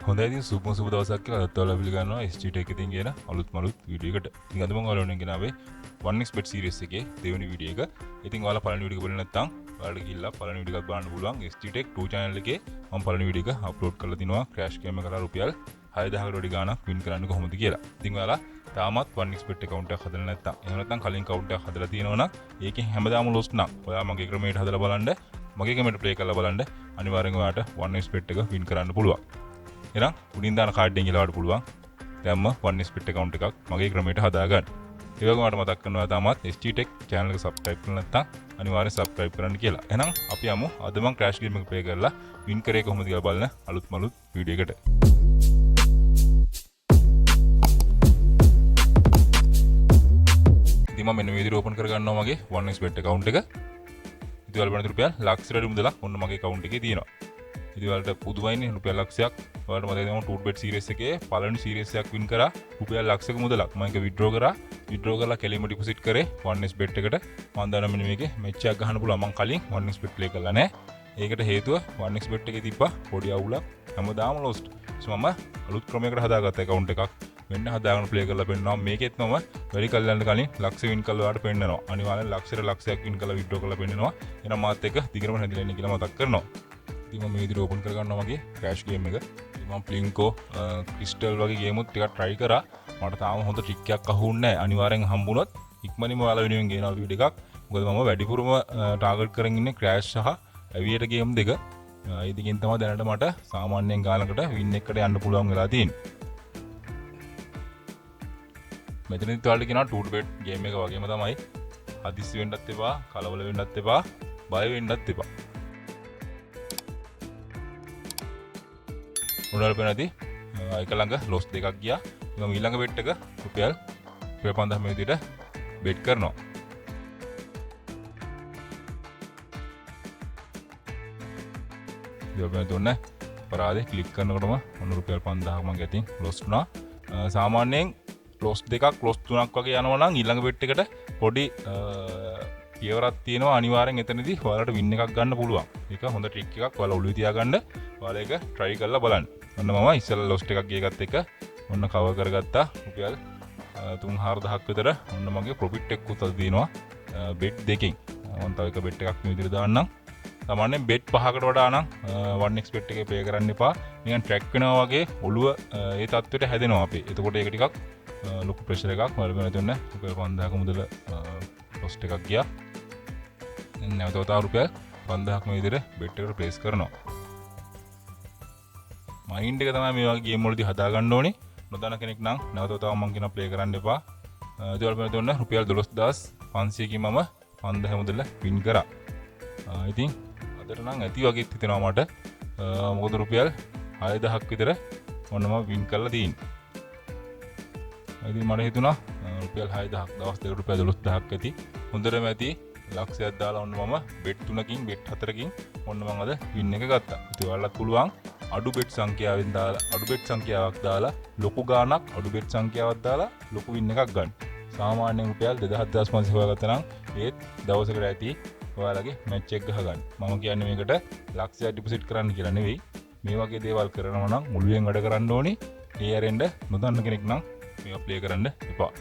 හොඳයි ඉතින් සුබ දවසක් කියලා අදත් ඔයාලා පිළිගන්නවා SG Tech එකකින් කියන අලුත් වීඩියෝ එකට. ඉතින් අද මම ඔයාලට ගෙනාවේ 1xbet series එකේ දෙවෙනි වීඩියෝ එක. ඉතින් ඔයාලා පළවෙනි වීඩියෝ එක බලලා නැත්නම් ඔයාලට ගිහිල්ලා පළවෙනි වීඩියෝ එකක් බලන්න පුළුවන් SG Tech 2 channel එකේ මම පළවෙනි වීඩියෝ එක අප්ලෝඩ් කරලා තිනවා crash game එකකට රුපියල් 6000කට වැඩි ගාණක් win කරන්න කොහොමද කියලා. ඉතින් ඔයාලා තාමත් 1xbet account එකක් හදලා නැත්නම් එහෙම නැත්නම් කලින් account එකක් හදලා තියෙනවා නම් ඒකෙන් හැමදාම lost නම් ඔයා මගේ ක්‍රමයට හදලා බලන්න මගේ ක්‍රමයට play කරලා බලන්න අනිවාර්යෙන් ඔයාට 1xbet එක win කරන්න පුළුවන්. එහෙනම් උඩින් දාන කාඩ් එකෙන් ගලවන්න පුළුවන්. දැන්ම 1xbet account එකක් මගේ ක්‍රමයට හදාගන්න. ඒ වගේම මට මතක් කරනවා තාමත් SG Tech channel එක subscribe කරලා නැත්නම් අනිවාර්යෙන් subscribe කරන්න කියලා. එහෙනම් අපි යමු අද මම crash game එක play කරලා win කරේ කොහොමද කියලා බලන්න අලුත් වීඩියෝ එකට. ඉතින් මම මෙන්න මේ විදිහට open කරගන්නවා මගේ 1xbet account එක. ඉතින් වල බලන්න රුපියල් ලක්ෂ වැඩි මුදලක් ඔන්න මගේ account එකේ තියෙනවා. ඉතින් වලට පුදුමයිනේ රුපියල් ලක්ෂයක්. ඔයාලට මතකද මම 2bet series එකේ පළවෙනි series එකක් win කරා රුපියල් ලක්ෂයක මුදලක්. මම ඒක withdraw කරලා කෙලින්ම deposit කරේ 1xbet එකට. මම දන්නා මෙන්න මේකේ match එකක් ගහන්න පුළුවන්. මම කලින් 1xbet play කරලා නැහැ. ඒකට හේතුව 1xbet එකේ තිබ්බා පොඩි අවුලක්. හැමදාම lost. මම අලුත් ක්‍රමයකට හදාගත්ත account එකක්. මෙන්න හදාගෙන play කරලා පෙන්නනවා. මේකෙත් මම වැඩි කල්යන්න කලින් ලක්ෂ win කළා ඔයාලට පෙන්නනවා. අනිවාර්යෙන් ලක්ෂයක් win කළා withdraw කරලා පෙන්නනවා. එහෙනම් මාත් එක්ක දිගටම හැදිලා ඉන්න කියලා මතක් කරනවා. ඉතින් මම මේ විදිහට open කරගන්නවා මගේ crash game එක. ඉතින් මම Plinko Crystal වගේ ගේම් උත් ටිකක් try කරා. මට තාම හොඳ trick එකක් අහුන්නේ නැහැ. අනිවාර්යෙන් හම්බුනොත් ඉක්මනින්ම ඔයාලා වෙනුවෙන් ගේනවා වීඩියෝ එකක්. මොකද මම වැඩිපුරම target කරගෙන ඉන්නේ crash සහ aviator game දෙක. ඒ දෙකෙන් තමයි දැනට මට සාමාන්‍යයෙන් ගානකට win එකකට යන්න පුළුවන් වෙලා තියෙන්නේ. මෙතනදි ඔයාලට කියනවා 2bet game එක වගේම තමයි. හදිස්සි වෙන්නත් එපා, කලබල වෙන්නත් එපා, බය වෙන්නත් එපා. උඩට පෙන්නදී එක ළඟ loss දෙකක් ගියා. මම ඊළඟ bet එක රුපියල් 5000 මේ විදිහට bet කරනවා. ඊළඟ දුන්න පරාදේ ක්ලික් කරනකොටම ඔන්න රුපියල් 5000ක් මම ගැතින් loss වුණා. සාමාන්‍යයෙන් loss දෙකක් loss තුනක් වගේ යනවා නම් ඊළඟ bet එකට පොඩි පියවරක් තියෙනවා. අනිවාර්යෙන් එතනදී ඔයාලට win එකක් ගන්න පුළුවන්. ඒක හොඳ trick එකක්. ඔයාලා ඔළුවේ තියාගන්න. ඔයාලා ඒක try කරලා බලන්න. ඔන්න මම ඉස්සෙල්ලා loss එකක් ගියගත් එක ඔන්න cover කරගත්තා. රුපියල් 3-4000ක් විතර ඔන්න මගේ profit එකකුත් අද දිනවා bet දෙකෙන්. මම තව එක bet එකක් මේ විදිහට දාන්නම්. සාමාන්‍යයෙන් bet 5කට වඩා නම් 1xbet එකේ pay කරන්න එපා. නිකන් track වෙනවා වගේ ඔළුව ඒ තත්ත්වයට හැදෙනවා අපි. එතකොට ඒක ටිකක් ලොකු pressure එකක්. මම වෙන දෙන්න රුපියල් 5000ක මුදල loss එකක් ගියා. නැවත තව රුපියල් 5000ක් මේ විදිහට bet එකට place කරනවා. මයින්ඩ් එක තමයි මේ වගේ ගේම් වලදී හදා ගන්න ඕනේ. නොදන්න කෙනෙක් නම් නැවතතාව මම කියන ප්ලේ කරන්න එපා. ඒ වල දුන්න රුපියල් 12500කින් මම 5000 මුදල වින් කරා. ඉතින් අදට නම් ඇති වගේ හිතෙනවා මට. මොකද රුපියල් 6000ක් විතර ඔන්න මම වින් කරලා තියෙන්නේ. ඉතින් මට හිතුණා රුපියල් 6000ක් දවස් දෙකකට රුපියල් 12000ක් ඇති. හොඳටම ඇති. ලක්ෂයක් දාලා ඔන්න මම bet 3කින් bet 4කින් ඔන්න මම අද වින් එක ගත්තා. ඉතින් ඔයාලත් පුළුවන් අඩු bet සංඛ්‍යාවෙන් දාලා අඩු bet සංඛ්‍යාවක් දාලා ලොකු ගාණක් අඩු bet සංඛ්‍යාවක් දාලා ලොකු වින් එකක් ගන්න. සාමාන්‍යයෙන් රුපියල් 2500 හොයාගත්තා නම් ඒත් දවසකට ඇති ඔයාලගේ මැච් එක ගහගන්න. මම කියන්නේ මේකට ලක්ෂයක් ඩිපොසිට් කරන්න කියලා නෙවෙයි. මේ වගේ දේවල් කරනවා නම් මුළුවෙන් වැඩ කරන්න ඕනේ. ඒ ඇරෙන්න නොදන්න කෙනෙක් නම් මේවා ප්ලේ කරන්න එපා.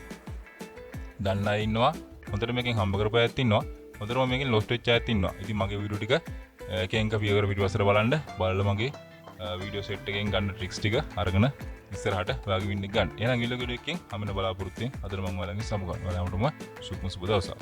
දන්න අය ඉන්නවා. හොඳට මේකෙන් හම්බ කරපු අයත් ඉන්නවා. හොඳටම මේකෙන් lost වෙච්ච අයත් ඉන්නවා. ඉතින් මගේ වීඩියෝ ටික එකෙන් එක පියවර පිටිපස්සට බලන්න. බලලා මගේ වීඩියෝ සෙට් එකෙන් ගන්න ට්‍රික්ස් ටික අරගෙන ඉස්සරහට ඔයාගේ වින් එක ගන්න. එහෙනම් ඊළඟ වීඩියෝ එකෙන් හම්බෙන්න බලාපොරොත්තු වෙන අදට මම ඔයාලගෙන් සමු ගන්නවා. ඔයාලටම සුබ දවසක්.